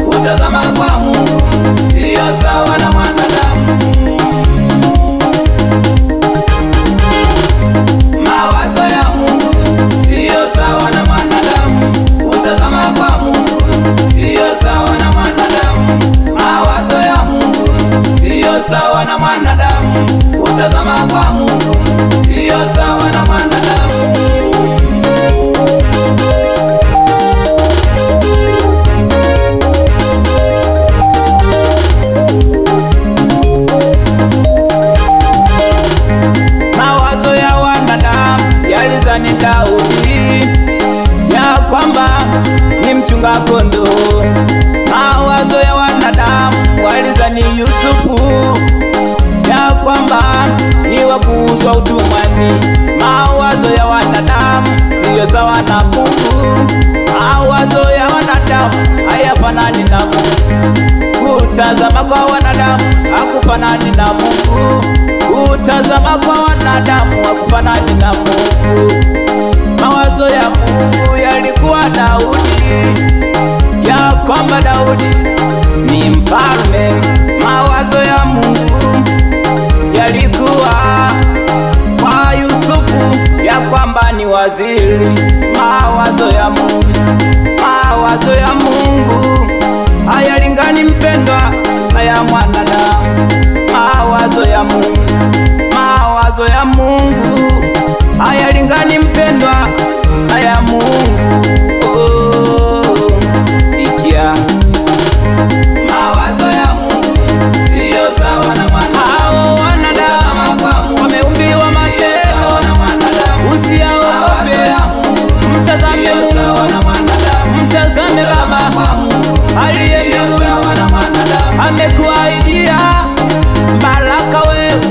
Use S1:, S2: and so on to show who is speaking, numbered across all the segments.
S1: Kutazama kwa Mungu sio sawa na mwanadamu. Mawazo ya Mungu sio sawa na mwanadamu. Kutazama kwa Mungu sio sawa na mwanadamu. Mawazo ya Mungu sio sawa na mwanadamu. Kutazama kwa Mungu sio sawa na mwanadamu.
S2: Ni Daudi ya kwamba ni mchunga kondoo. Mawazo ya wanadamu walizani Yusufu ya kwamba ni wa kuuzwa utumwani. Mawazo ya wanadamu siyo sawa na Mungu. Mawazo ya wanadamu hayafanani na Mungu. Kutazama kwa wanadamu hakufanani na Mungu. Kutazama kwa wanadamu hakufanani na Mungu. Mawazo ya Mungu yalikuwa Daudi, ya kwamba Daudi ni mfalme. Mawazo ya Mungu yalikuwa kwa Yusufu, ya kwamba ni waziri. Mawazo ya Mungu, mawazo ya Mungu hayalingani mpendwa na ya mwanadamu. Mawazo ya Mungu, mawazo ya Mungu hayalingani mpendwa na ya Mungu. Oh, sikia.
S1: Mawazo ya Mungu sio sawa na mwanadamu.
S2: Hao wanadamu wameumbiwa matendo, usiyaogope. Mtazame Mungu, mtazame Baba aliye mbinguni, amekuahidia baraka wewe,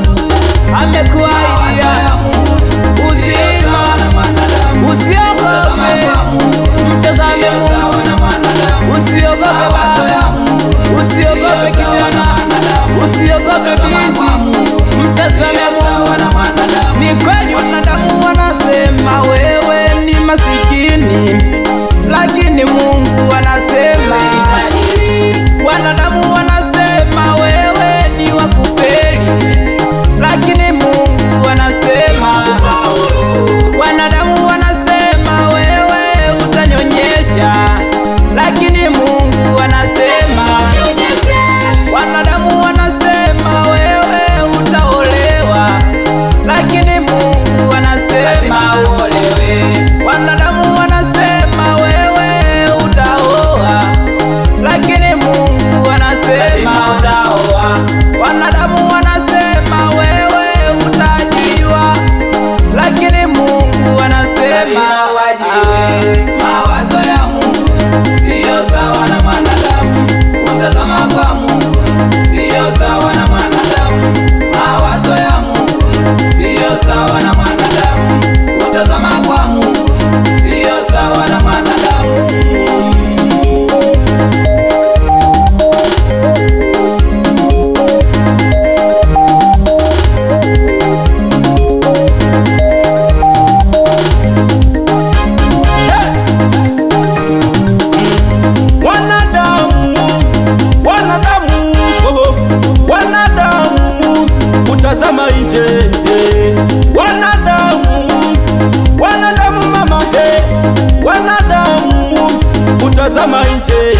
S2: amekuahidia uzima. Usiogope, mtazame Mungu, usiogope baba, usiogope kijana, usiogope binti, mtazame Mungu. Ni kweli wanadamu wanasema wewe ni masikini, lakini Mungu anasema wanadamu wanasema wewe ni wa kufeli, lakini Mungu anasema. Wanadamu wanasema wewe utanyonyesha, lakini Mungu anasema. Wanadamu wanasema wewe utaolewa, lakini Mungu anasema uolewe. Wanadamu wanasema wewe utaoa, lakini Mungu anasema utaoa. Wanadamu wanasema wewe utajiwa, lakini Mungu anasema wajiwe.
S1: Mawazo ya Mungu sio sawa na mwanadamu. Kutazama kwa Mungu sio sawa na mwanadamu. Mawazo ya Mungu sio sawa na mwanadamu. Kutazama kwa Mungu sio sawa na mwanadamu.
S2: Kutazama nje, wanadamu mama, wanadamu kutazama nje,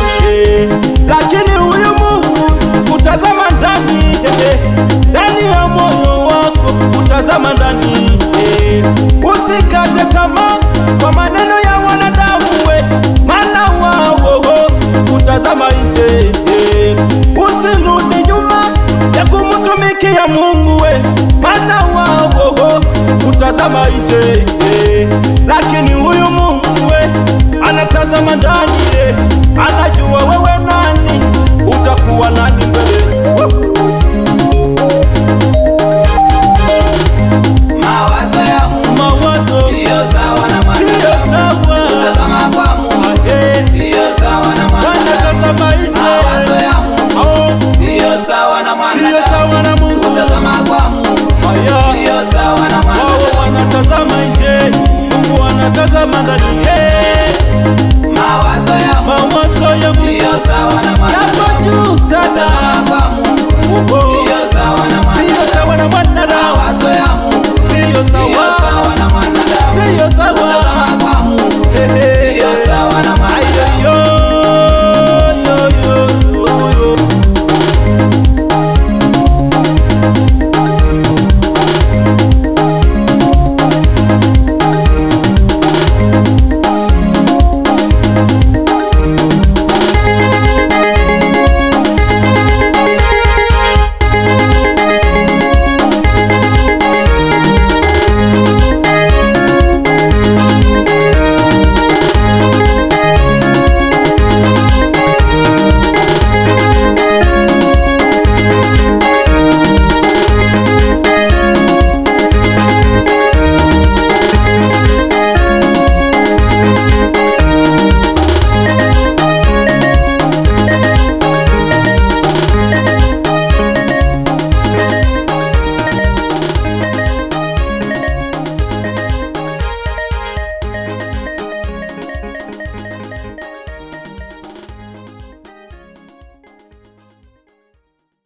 S2: lakini huyu Mungu kutazama ndani, ndani ya moyo wako, kutazama ndani. Usikate tamaa kwa maneno ya wanadamu, maana wao kutazama nje. Usirudi nyuma ya kumtumikia Mungu, maana wao kutazama nje, lakini huyu Mungu anatazama ndani.